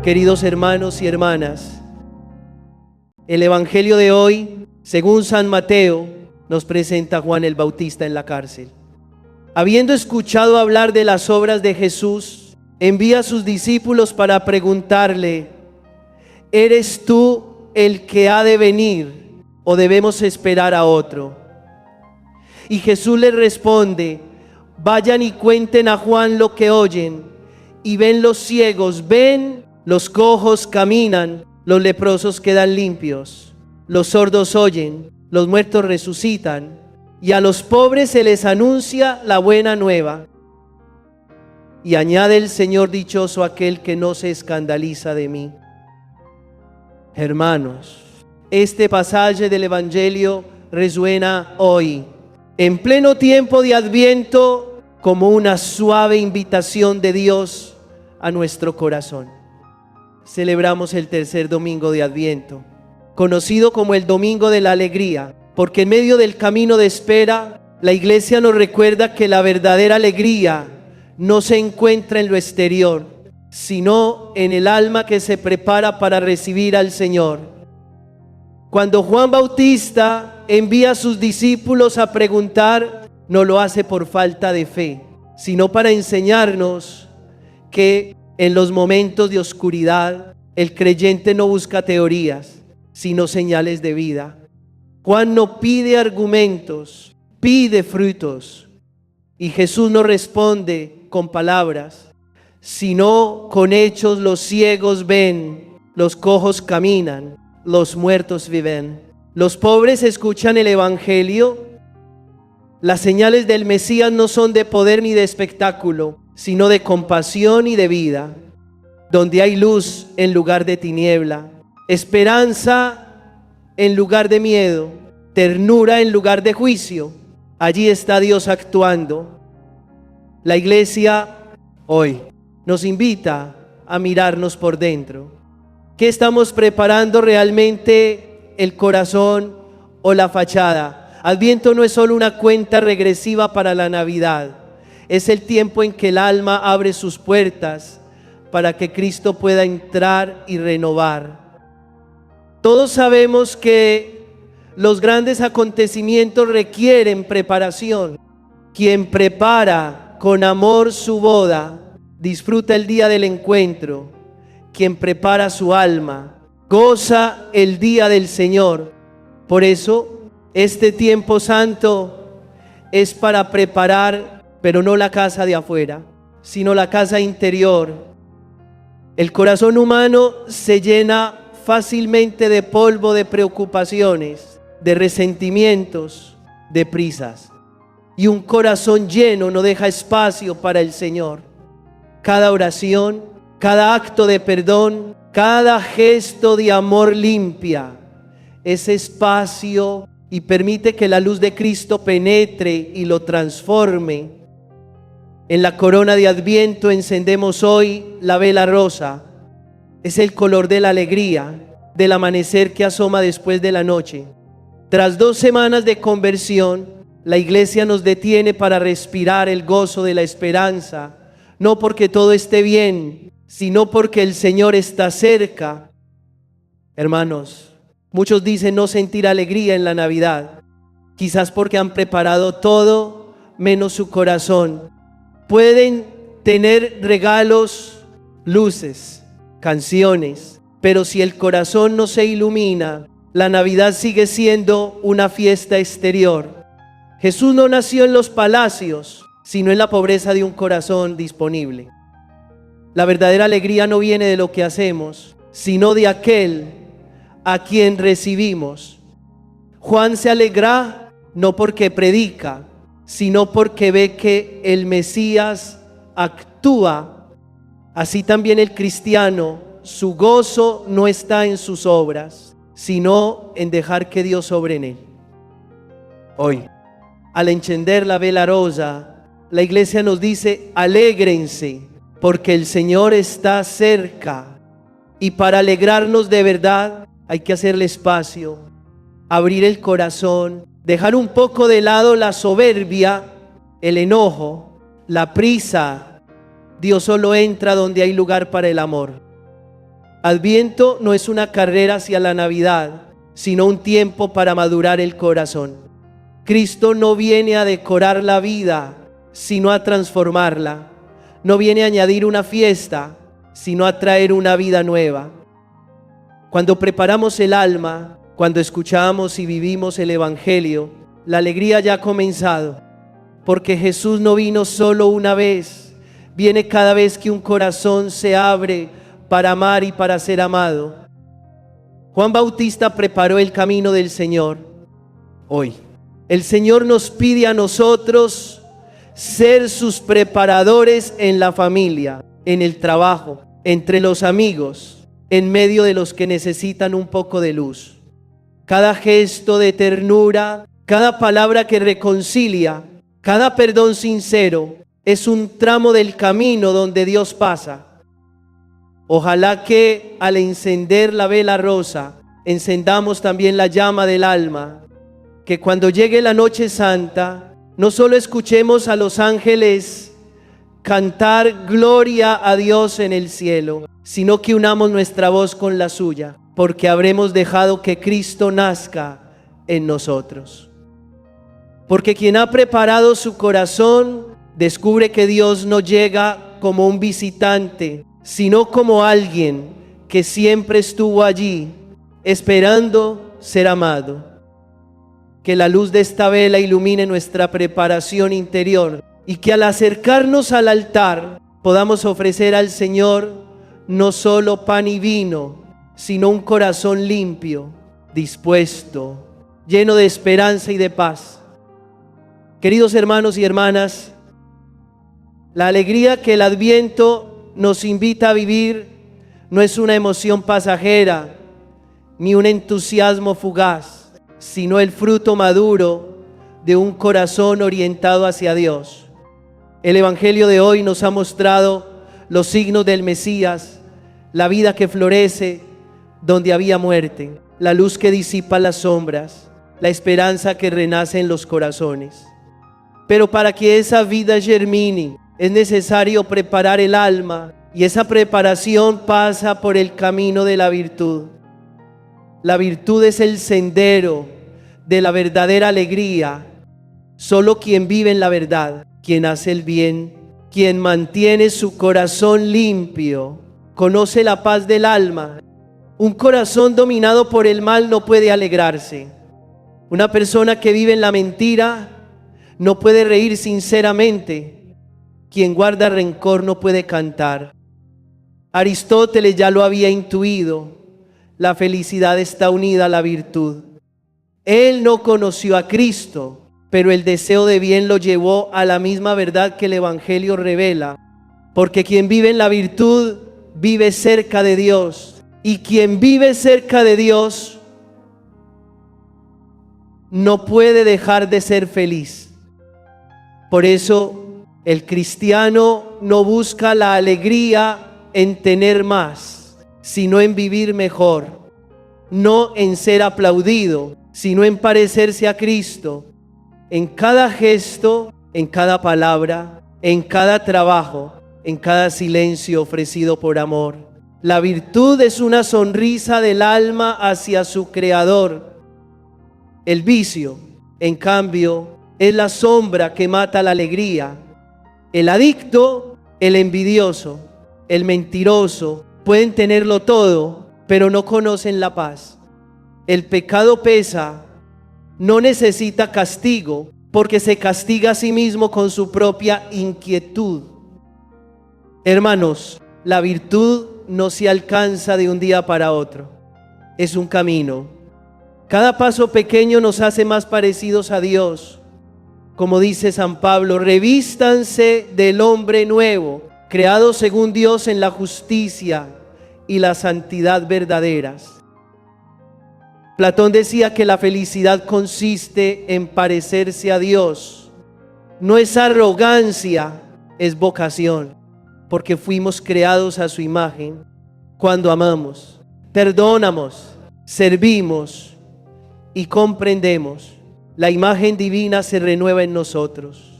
Queridos hermanos y hermanas, el Evangelio de hoy, según San Mateo, nos presenta a Juan el Bautista en la cárcel. Habiendo escuchado hablar de las obras de Jesús, envía a sus discípulos para preguntarle: ¿eres tú el que ha de venir o debemos esperar a otro? Y Jesús les responde: vayan y cuenten a Juan lo que oyen y ven. Los ciegos ven, los cojos caminan, los leprosos quedan limpios, los sordos oyen, los muertos resucitan, y a los pobres se les anuncia la buena nueva. Y añade el Señor: dichoso aquel que no se escandaliza de mí. Hermanos, este pasaje del Evangelio resuena hoy, en pleno tiempo de Adviento, como una suave invitación de Dios a nuestro corazón. Celebramos el tercer domingo de Adviento, conocido como el Domingo de la Alegría, porque en medio del camino de espera, la Iglesia nos recuerda que la verdadera alegría no se encuentra en lo exterior, sino en el alma que se prepara para recibir al Señor. Cuando Juan Bautista envía a sus discípulos a preguntar, no lo hace por falta de fe, sino para enseñarnos que en los momentos de oscuridad el creyente no busca teorías, sino señales de vida. Juan no pide argumentos, pide frutos. Y Jesús no responde con palabras, sino con hechos. Los ciegos ven, los cojos caminan, los muertos viven. Los pobres escuchan el Evangelio. Las señales del Mesías no son de poder ni de espectáculo, sino de compasión y de vida, donde hay luz en lugar de tiniebla, esperanza en lugar de miedo, ternura en lugar de juicio. Allí está Dios actuando. La Iglesia hoy nos invita a mirarnos por dentro. ¿Qué estamos preparando realmente, el corazón o la fachada? Adviento no es solo una cuenta regresiva para la Navidad. Es el tiempo en que el alma abre sus puertas para que Cristo pueda entrar y renovar. Todos sabemos que los grandes acontecimientos requieren preparación. Quien prepara con amor su boda, disfruta el día del encuentro. Quien prepara su alma, goza el día del Señor. Por eso, este tiempo santo es para preparar, pero no la casa de afuera, sino la casa interior. El corazón humano se llena fácilmente de polvo, de preocupaciones, de resentimientos, de prisas. Y un corazón lleno no deja espacio para el Señor. Cada oración, cada acto de perdón, cada gesto de amor limpia ese espacio y permite que la luz de Cristo penetre y lo transforme. En la corona de Adviento encendemos hoy la vela rosa. Es el color de la alegría, del amanecer que asoma después de la noche. Tras 2 semanas de conversión, la Iglesia nos detiene para respirar el gozo de la esperanza, no porque todo esté bien, sino porque el Señor está cerca. Hermanos, muchos dicen no sentir alegría en la Navidad, quizás porque han preparado todo menos su corazón. Pueden tener regalos, luces, canciones, pero si el corazón no se ilumina, la Navidad sigue siendo una fiesta exterior. Jesús no nació en los palacios, sino en la pobreza de un corazón disponible. La verdadera alegría no viene de lo que hacemos, sino de aquel a quien recibimos. Juan se alegra no porque predica, sino porque ve que el Mesías actúa. Así también el cristiano, su gozo no está en sus obras, sino en dejar que Dios obre en él. Hoy, al encender la vela rosa, la Iglesia nos dice: alégrense, porque el Señor está cerca. Y para alegrarnos de verdad hay que hacerle espacio, abrir el corazón, dejar un poco de lado la soberbia, el enojo, la prisa. Dios solo entra donde hay lugar para el amor. Adviento no es una carrera hacia la Navidad, sino un tiempo para madurar el corazón. Cristo no viene a decorar la vida, sino a transformarla. No viene a añadir una fiesta, sino a traer una vida nueva. Cuando preparamos el alma, cuando escuchamos y vivimos el Evangelio, la alegría ya ha comenzado, porque Jesús no vino solo una vez, viene cada vez que un corazón se abre para amar y para ser amado. Juan Bautista preparó el camino del Señor. Hoy, el Señor nos pide a nosotros ser sus preparadores en la familia, en el trabajo, entre los amigos, en medio de los que necesitan un poco de luz. Cada gesto de ternura, cada palabra que reconcilia, cada perdón sincero es un tramo del camino donde Dios pasa. Ojalá que al encender la vela rosa, encendamos también la llama del alma, que cuando llegue la noche santa, no solo escuchemos a los ángeles cantar gloria a Dios en el cielo, sino que unamos nuestra voz con la suya, porque habremos dejado que Cristo nazca en nosotros. Porque quien ha preparado su corazón, descubre que Dios no llega como un visitante, sino como alguien que siempre estuvo allí, esperando ser amado. Que la luz de esta vela ilumine nuestra preparación interior y que al acercarnos al altar podamos ofrecer al Señor no solo pan y vino, sino un corazón limpio, dispuesto, lleno de esperanza y de paz. Queridos hermanos y hermanas, la alegría que el Adviento nos invita a vivir no es una emoción pasajera ni un entusiasmo fugaz, sino el fruto maduro de un corazón orientado hacia Dios. El Evangelio de hoy nos ha mostrado los signos del Mesías, la vida que florece donde había muerte, la luz que disipa las sombras, la esperanza que renace en los corazones. Pero para que esa vida germine, es necesario preparar el alma, y esa preparación pasa por el camino de la virtud. La virtud es el sendero de la verdadera alegría. Solo quien vive en la verdad, quien hace el bien, quien mantiene su corazón limpio, conoce la paz del alma. Un corazón dominado por el mal no puede alegrarse. Una persona que vive en la mentira no puede reír sinceramente. Quien guarda rencor no puede cantar. Aristóteles ya lo había intuido. La felicidad está unida a la virtud. Él no conoció a Cristo, pero el deseo de bien lo llevó a la misma verdad que el Evangelio revela. Porque quien vive en la virtud vive cerca de Dios. Y quien vive cerca de Dios no puede dejar de ser feliz. Por eso el cristiano no busca la alegría en tener más, sino en vivir mejor, no en ser aplaudido, sino en parecerse a Cristo, en cada gesto, en cada palabra, en cada trabajo, en cada silencio ofrecido por amor. La virtud es una sonrisa del alma hacia su Creador. El vicio, en cambio, es la sombra que mata la alegría. El adicto, el envidioso, el mentiroso, pueden tenerlo todo, pero no conocen la paz. El pecado pesa, no necesita castigo, porque se castiga a sí mismo con su propia inquietud. Hermanos, la virtud no se alcanza de un día para otro. Es un camino. Cada paso pequeño nos hace más parecidos a Dios. Como dice San Pablo, revístanse del hombre nuevo, creado según Dios en la justicia y la santidad verdaderas. Platón decía que la felicidad consiste en parecerse a Dios. No es arrogancia, es vocación, porque fuimos creados a su imagen. Cuando amamos, perdonamos, servimos y comprendemos, la imagen divina se renueva en nosotros.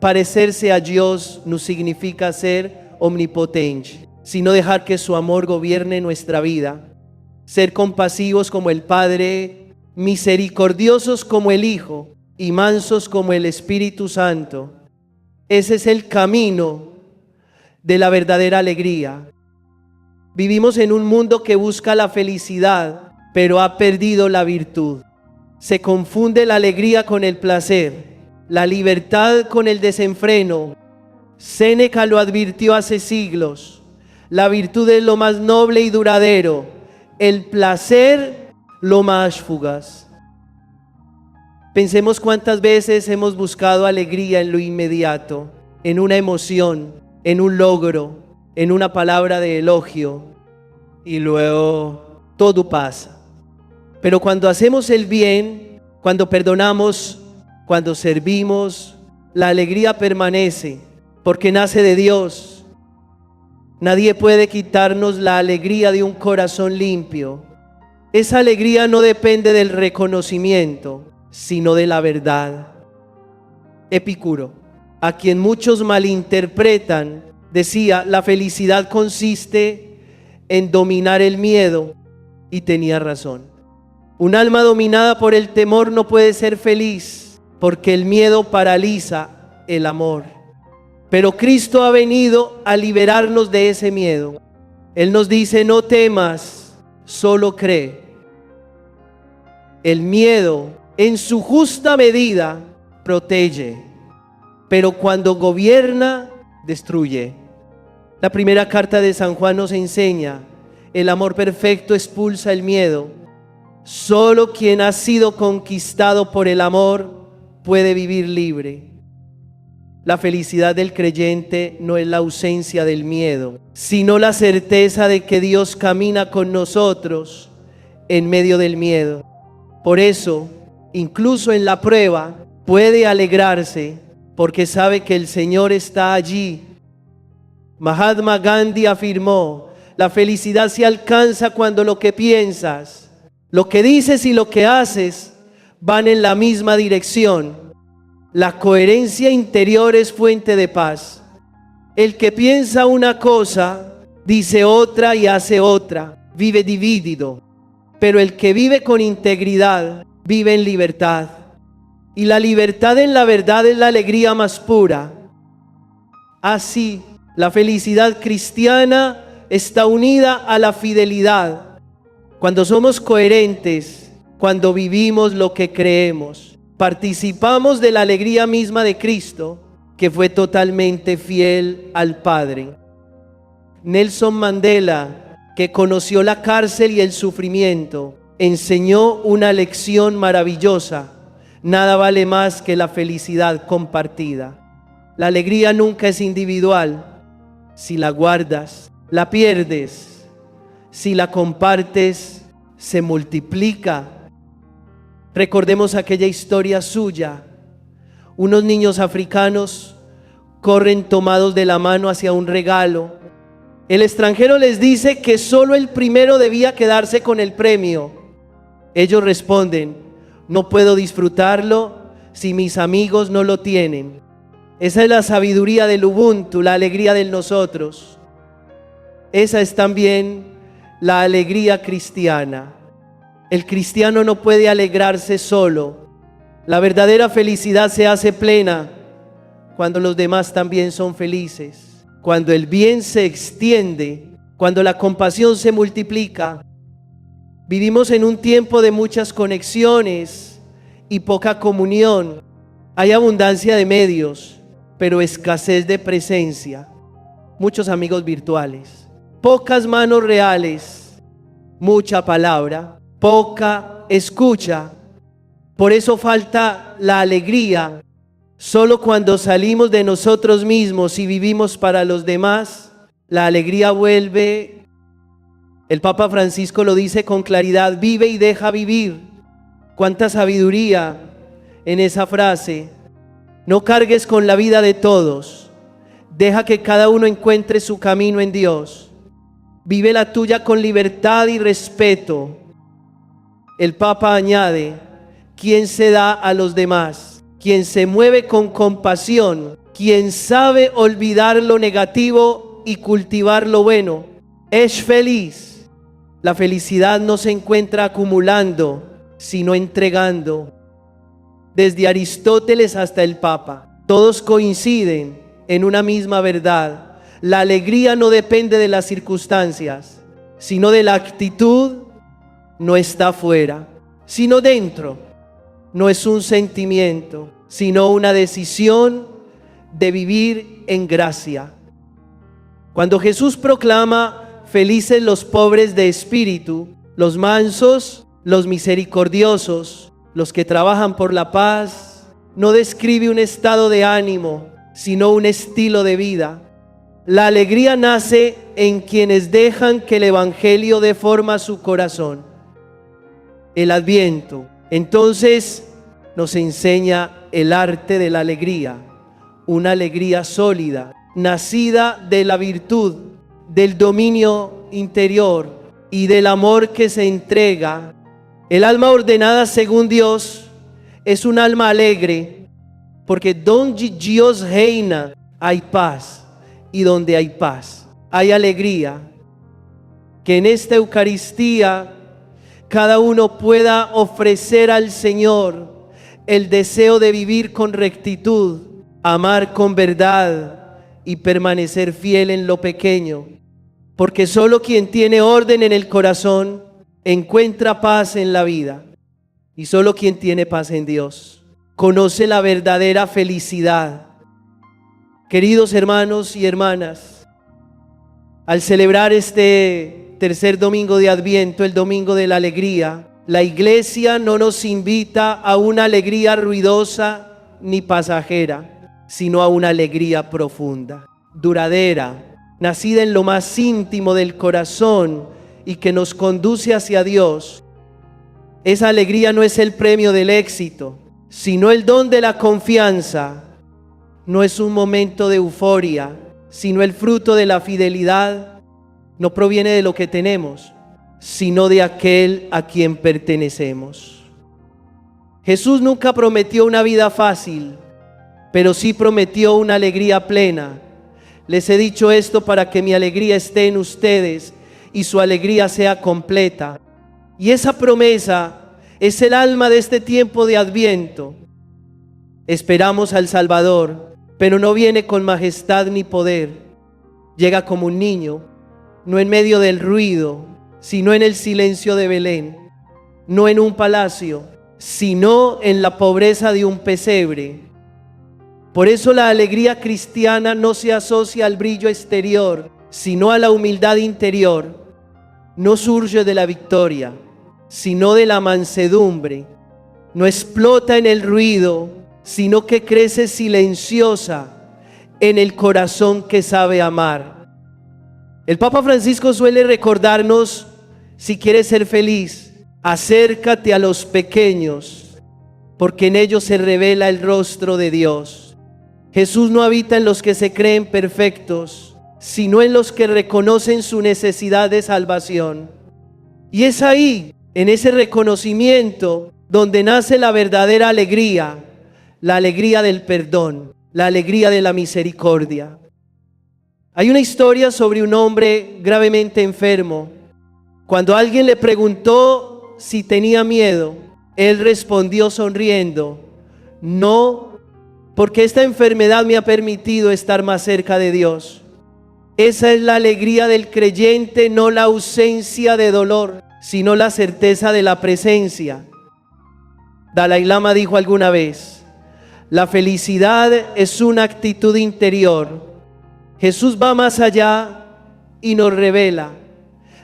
Parecerse a Dios no significa ser omnipotente, sino dejar que su amor gobierne nuestra vida. Ser compasivos como el Padre, misericordiosos como el Hijo y mansos como el Espíritu Santo. Ese es el camino de la verdadera alegría. Vivimos en un mundo que busca la felicidad, pero ha perdido la virtud. Se confunde la alegría con el placer, la libertad con el desenfreno. Séneca lo advirtió hace siglos. La virtud es lo más noble y duradero, el placer lo más fugaz. Pensemos cuántas veces hemos buscado alegría en lo inmediato, en una emoción, en un logro, en una palabra de elogio, y luego todo pasa. Pero cuando hacemos el bien, cuando perdonamos, cuando servimos, la alegría permanece, porque nace de Dios. Nadie puede quitarnos la alegría de un corazón limpio. Esa alegría no depende del reconocimiento, sino de la verdad. Epicuro, a quien muchos malinterpretan, decía: la felicidad consiste en dominar el miedo, y tenía razón. Un alma dominada por el temor no puede ser feliz, porque el miedo paraliza el amor. Pero Cristo ha venido a liberarnos de ese miedo. Él nos dice: no temas, solo cree. El miedo, en su justa medida, protege, pero cuando gobierna, destruye. La primera carta de San Juan nos enseña: el amor perfecto expulsa el miedo. Solo quien ha sido conquistado por el amor puede vivir libre. La felicidad del creyente no es la ausencia del miedo, sino la certeza de que Dios camina con nosotros en medio del miedo. Por eso, incluso en la prueba, puede alegrarse, porque sabe que el Señor está allí. Mahatma Gandhi afirmó: la felicidad se alcanza cuando lo que piensas, lo que dices y lo que haces van en la misma dirección. La coherencia interior es fuente de paz. El que piensa una cosa, dice otra y hace otra, vive dividido. Pero el que vive con integridad, vive en libertad. Y la libertad en la verdad es la alegría más pura. Así, la felicidad cristiana está unida a la fidelidad. Cuando somos coherentes, cuando vivimos lo que creemos, participamos de la alegría misma de Cristo, que fue totalmente fiel al Padre. Nelson Mandela, que conoció la cárcel y el sufrimiento, enseñó una lección maravillosa: nada vale más que la felicidad compartida. La alegría nunca es individual. Si la guardas, la pierdes. Si la compartes, se multiplica. Recordemos aquella historia suya. Unos niños africanos corren tomados de la mano hacia un regalo. El extranjero les dice que solo el primero debía quedarse con el premio. Ellos responden: no puedo disfrutarlo si mis amigos no lo tienen. Esa es la sabiduría del Ubuntu, la alegría del nosotros. Esa es también la alegría cristiana. El cristiano no puede alegrarse solo. La verdadera felicidad se hace plena cuando los demás también son felices, cuando el bien se extiende, cuando la compasión se multiplica. Vivimos en un tiempo de muchas conexiones y poca comunión. Hay abundancia de medios, pero escasez de presencia. Muchos amigos virtuales, pocas manos reales, mucha palabra, poca escucha. Por eso falta la alegría. Solo cuando salimos de nosotros mismos y vivimos para los demás, la alegría vuelve. El Papa Francisco lo dice con claridad: vive y deja vivir. Cuánta sabiduría en esa frase. No cargues con la vida de todos. Deja que cada uno encuentre su camino en Dios. Vive la tuya con libertad y respeto. El Papa añade: quien se da a los demás, quien se mueve con compasión, quien sabe olvidar lo negativo y cultivar lo bueno, es feliz. La felicidad no se encuentra acumulando, sino entregando. Desde Aristóteles hasta el Papa, todos coinciden en una misma verdad. La alegría no depende de las circunstancias, sino de la actitud. No está fuera, sino dentro. No es un sentimiento, sino una decisión de vivir en gracia. Cuando Jesús proclama: felices los pobres de espíritu, los mansos, los misericordiosos, los que trabajan por la paz, no describe un estado de ánimo, sino un estilo de vida. La alegría nace en quienes dejan que el Evangelio dé forma a su corazón. El Adviento, entonces, nos enseña el arte de la alegría, una alegría sólida, nacida de la virtud, del dominio interior y del amor que se entrega. El alma ordenada según Dios es un alma alegre, porque donde Dios reina hay paz, y donde hay paz hay alegría. Que en esta Eucaristía cada uno pueda ofrecer al Señor el deseo de vivir con rectitud, amar con verdad y permanecer fiel en lo pequeño, porque solo quien tiene orden en el corazón encuentra paz en la vida, y solo quien tiene paz en Dios conoce la verdadera felicidad. Queridos hermanos y hermanas, al celebrar este tercer domingo de Adviento, el domingo de la alegría, la Iglesia no nos invita a una alegría ruidosa ni pasajera, sino a una alegría profunda, duradera, nacida en lo más íntimo del corazón y que nos conduce hacia Dios. Esa alegría no es el premio del éxito, sino el don de la confianza. No es un momento de euforia, sino el fruto de la fidelidad. No proviene de lo que tenemos, sino de aquel a quien pertenecemos. Jesús nunca prometió una vida fácil, pero sí prometió una alegría plena. Les he dicho esto para que mi alegría esté en ustedes y su alegría sea completa. Y esa promesa es el alma de este tiempo de Adviento. Esperamos al Salvador, pero no viene con majestad ni poder. Llega como un niño, no en medio del ruido, sino en el silencio de Belén, no en un palacio, sino en la pobreza de un pesebre. Por eso la alegría cristiana no se asocia al brillo exterior, sino a la humildad interior. No surge de la victoria, sino de la mansedumbre. No explota en el ruido, sino que crece silenciosa en el corazón que sabe amar. El Papa Francisco suele recordarnos: si quieres ser feliz, acércate a los pequeños, porque en ellos se revela el rostro de Dios. Jesús no habita en los que se creen perfectos, sino en los que reconocen su necesidad de salvación. Y es ahí, en ese reconocimiento, donde nace la verdadera alegría, la alegría del perdón, la alegría de la misericordia. Hay una historia sobre un hombre gravemente enfermo. Cuando alguien le preguntó si tenía miedo, él respondió sonriendo: no, porque esta enfermedad me ha permitido estar más cerca de Dios. Esa es la alegría del creyente, no la ausencia de dolor, sino la certeza de la presencia. Dalai Lama dijo alguna vez: la felicidad es una actitud interior. Jesús va más allá y nos revela.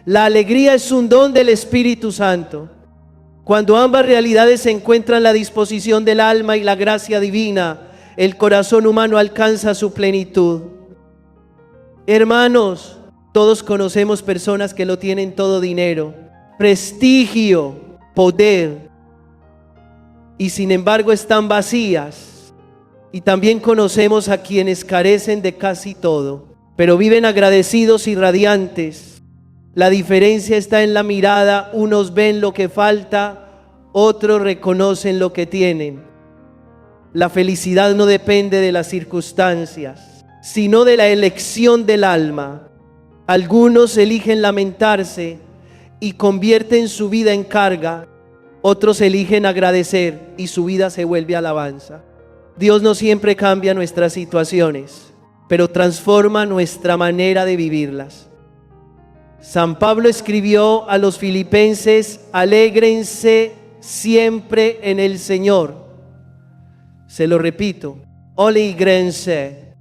La alegría es un don del Espíritu Santo. Cuando ambas realidades se encuentran en la disposición del alma y la gracia divina, el corazón humano alcanza su plenitud. Hermanos, todos conocemos personas que lo tienen todo: dinero, prestigio, poder, y sin embargo están vacías. Y también conocemos a quienes carecen de casi todo, pero viven agradecidos y radiantes. La diferencia está en la mirada. Unos ven lo que falta, otros reconocen lo que tienen. La felicidad no depende de las circunstancias, sino de la elección del alma. Algunos eligen lamentarse y convierten su vida en carga. Otros eligen agradecer y su vida se vuelve alabanza. Dios no siempre cambia nuestras situaciones, pero transforma nuestra manera de vivirlas. San Pablo escribió a los filipenses: alégrense siempre en el Señor. Se lo repito, alegrense.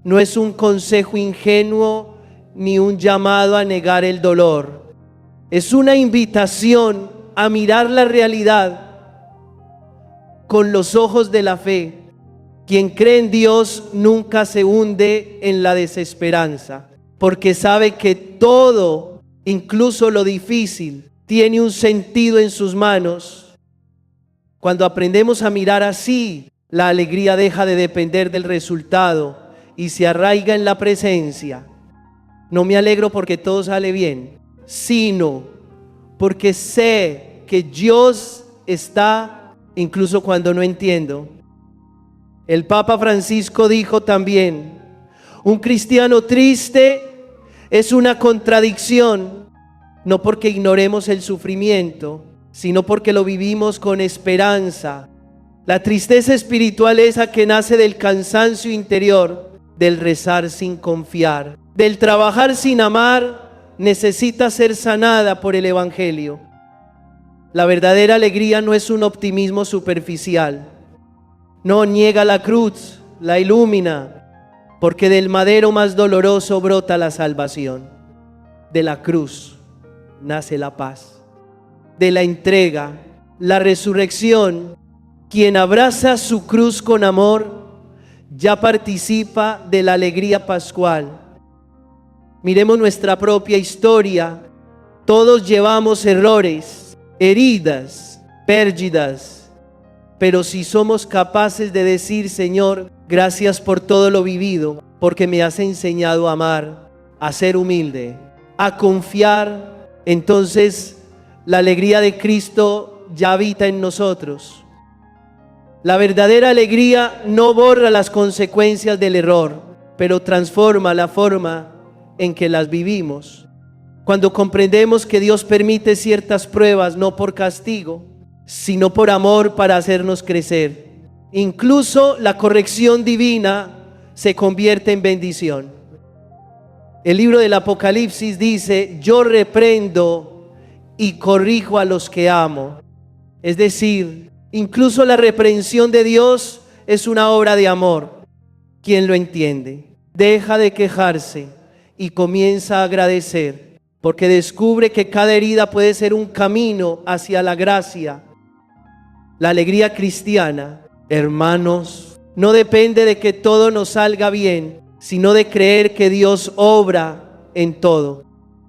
No es un consejo ingenuo ni un llamado a negar el dolor. Es una invitación a mirar la realidad con los ojos de la fe. Quien cree en Dios nunca se hunde en la desesperanza, porque sabe que todo, incluso lo difícil, tiene un sentido en sus manos. Cuando aprendemos a mirar así, la alegría deja de depender del resultado y se arraiga en la presencia. No me alegro porque todo sale bien, sino porque sé que Dios está incluso cuando no entiendo. El Papa Francisco dijo también: un cristiano triste es una contradicción, no porque ignoremos el sufrimiento, sino porque lo vivimos con esperanza. La tristeza espiritual es esa que nace del cansancio interior, del rezar sin confiar, del trabajar sin amar. Necesita ser sanada por el Evangelio. La verdadera alegría no es un optimismo superficial. No niega la cruz, la ilumina, porque del madero más doloroso brota la salvación. De la cruz nace la paz. De la entrega, la resurrección. Quien abraza su cruz con amor ya participa de la alegría pascual. Miremos nuestra propia historia. Todos llevamos errores, heridas, pérdidas. Pero si somos capaces de decir: Señor, gracias por todo lo vivido, porque me has enseñado a amar, a ser humilde, a confiar, entonces la alegría de Cristo ya habita en nosotros. La verdadera alegría no borra las consecuencias del error, pero transforma la forma en que las vivimos. Cuando comprendemos que Dios permite ciertas pruebas no por castigo, sino por amor, para hacernos crecer. Incluso la corrección divina se convierte en bendición. El libro del Apocalipsis dice: yo reprendo y corrijo a los que amo. Es decir, incluso la reprensión de Dios es una obra de amor. ¿Quién lo entiende? Deja de quejarse y comienza a agradecer, porque descubre que cada herida puede ser un camino hacia la gracia. La alegría cristiana, hermanos, no depende de que todo nos salga bien, sino de creer que Dios obra en todo.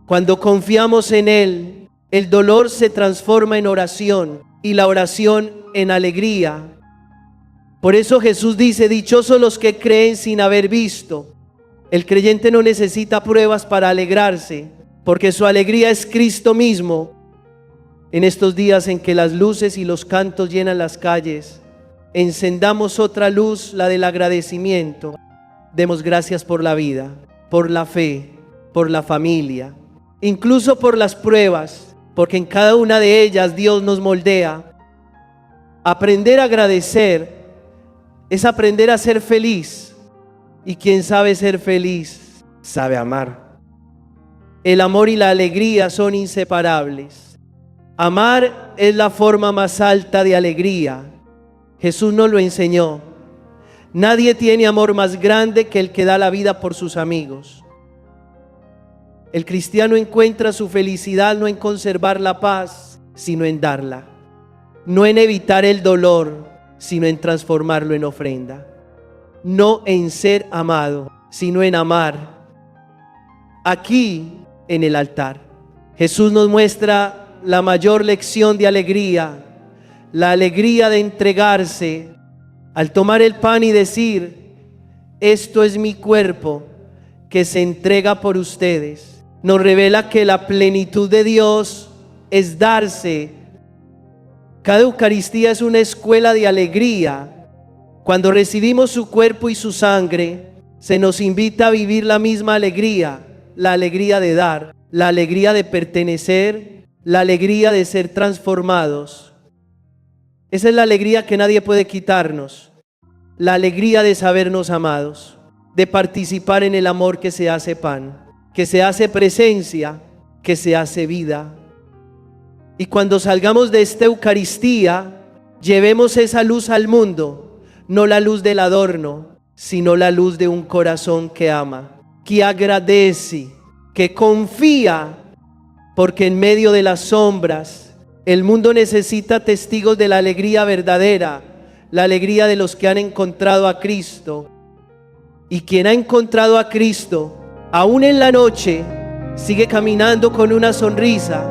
Cuando confiamos en Él, el dolor se transforma en oración y la oración en alegría. Por eso Jesús dice: dichosos los que creen sin haber visto. El creyente no necesita pruebas para alegrarse, porque su alegría es Cristo mismo. En estos días en que las luces y los cantos llenan las calles, encendamos otra luz, la del agradecimiento. Demos gracias por la vida, por la fe, por la familia, incluso por las pruebas, porque en cada una de ellas Dios nos moldea. Aprender a agradecer es aprender a ser feliz, y quien sabe ser feliz, sabe amar. El amor y la alegría son inseparables. Amar es la forma más alta de alegría. Jesús nos lo enseñó. Nadie tiene amor más grande que el que da la vida por sus amigos. El cristiano encuentra su felicidad no en conservar la paz, sino en darla. No en evitar el dolor, sino en transformarlo en ofrenda. No en ser amado, sino en amar. Aquí, en el altar, Jesús nos muestra la mayor lección de alegría, la alegría de entregarse, al tomar el pan y decir: esto es mi cuerpo que se entrega por ustedes. Nos revela que la plenitud de Dios es darse. Cada Eucaristía es una escuela de alegría. Cuando recibimos su cuerpo y su sangre, Se nos invita a vivir la misma alegría, la alegría de dar, la alegría de pertenecer, la alegría de ser transformados. Esa es la alegría que nadie puede quitarnos, la alegría de sabernos amados, de participar en el amor que se hace pan, que se hace presencia, que se hace vida. Y cuando salgamos de esta Eucaristía, llevemos esa luz al mundo, no la luz del adorno, sino la luz de un corazón que ama, que agradece, que confía, porque en medio de las sombras, el mundo necesita testigos de la alegría verdadera, la alegría de los que han encontrado a Cristo. Y quien ha encontrado a Cristo, aún en la noche, sigue caminando con una sonrisa,